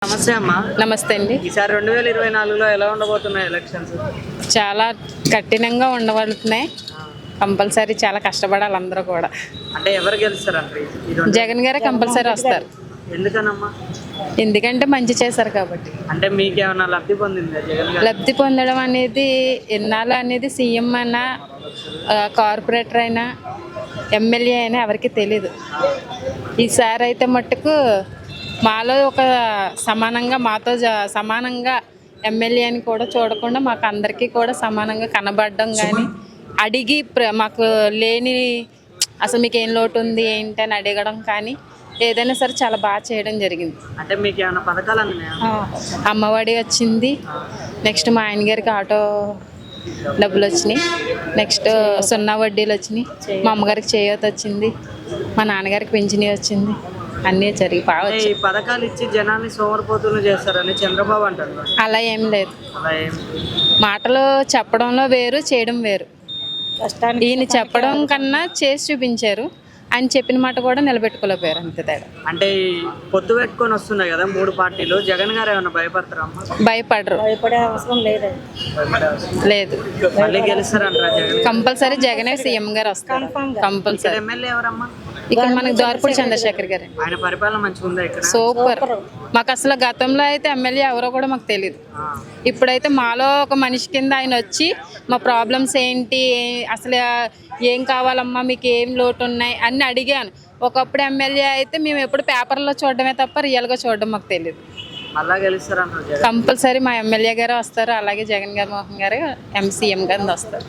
నమస్తే అమ్మా. నమస్తే అండి. ఈసారి 2024లో ఎలా ఉండబోతున్నాయి ఎలక్షన్స్? చాలా కఠినంగా ఉండబడుతున్నాయి. కంపల్సరీ చాలా కష్టపడాలి అందరూ కూడా. అంటే ఎవరు గెలుస్తారంటే జగన్ గారే కంపల్సరీ వస్తారు. ఎందుకనమ్మా? ఎందుకంటే మంచి చేశారు కాబట్టి. అంటే మీకేమన్నా లబ్ధి పొందిందా జగన్ గారు? లబ్ధి పొందడం అనేది ఎన్నాళ్ళు అనేది సీఎం అయినా కార్పొరేటర్ అయినా ఎమ్మెల్యే అయినా ఎవరికి తెలీదు. ఈసారి అయితే మట్టుకు మాలో ఒక సమానంగా మాతో సమానంగా ఎమ్మెల్యే అని కూడా చూడకుండా మాకు అందరికీ కూడా సమానంగా కనబడడం కానీ అడిగి మాకు లేని అసలు మీకు ఏం లోటు ఉంది ఏంటి అని అడగడం కానీ ఏదైనా సరే చాలా బాగా చేయడం జరిగింది. అంటే మీకు ఏమైనా పథకాలు అందినాయా? అమ్మఒడి వచ్చింది. నెక్స్ట్ మా ఆయన గారికి ఆటో డబ్బులు వచ్చినాయి. నెక్స్ట్ సున్నా వడ్డీలు వచ్చినాయి. మా అమ్మగారికి చేయూత వచ్చింది. మా నాన్నగారికి పింఛనీ వచ్చింది. అన్నీ జరిగి బాగా ఈ పథకాలు ఇచ్చి జనాన్ని సోమరిపోతులు చేస్తారని చంద్రబాబు అంటారు. అలా ఏం లేదు. అలా ఏం మాటలు చెప్పడంలో వేరు, చేయడం వేరు. ఈయన చెప్పడం కన్నా చేసి చూపించారు. ఆయన చెప్పిన మాట కూడా నిలబెట్టుకోలేకపోయారు. అంతే తేడా. అంటే పొత్తు పెట్టుకొని వస్తున్నాయి కదా 3 పార్టీలు, జగన్ గారు ఏమైనా భయపడతారా అమ్మా? భయపడరు. భయపడే అవసరం లేదు. లేదు. మళ్ళీ గెలుస్తారంటారా జగన్? కంపల్సరీ జగనే సీఎం గారు వస్తారు. కంపల్సరీ. ఎమ్మెల్యే ఎవరమ్మా? ఇక్కడ మనకి ద్వారపూడి చంద్రశేఖర్ గారు. ఆయన పరిపాలన మంచిగా ఉందా ఇక్కడ? సూపర్. మాకు అసలు గతంలో అయితే ఎమ్మెల్యే ఎవరో కూడా మాకు తెలియదు. ఇప్పుడైతే మాలో ఒక మనిషి కింద ఆయన వచ్చి మా ప్రాబ్లమ్స్ ఏంటి, అసలు ఏం కావాలమ్మా, మీకు ఏం లోటు ఉన్నాయి అన్నీ అడిగాను. ఒకప్పుడు ఎమ్మెల్యే అయితే మేము ఎప్పుడు పేపర్లో చూడడమే తప్ప రియల్గా చూడడం మాకు తెలియదు. మళ్ళా గెలుస్తారంటారు జగన్? కంపల్సరీ మా ఎమ్మెల్యే గారు వస్తారు. అలాగే జగన్ గారు మోహన్ గారు ఎంసీఎం గారు వస్తారు.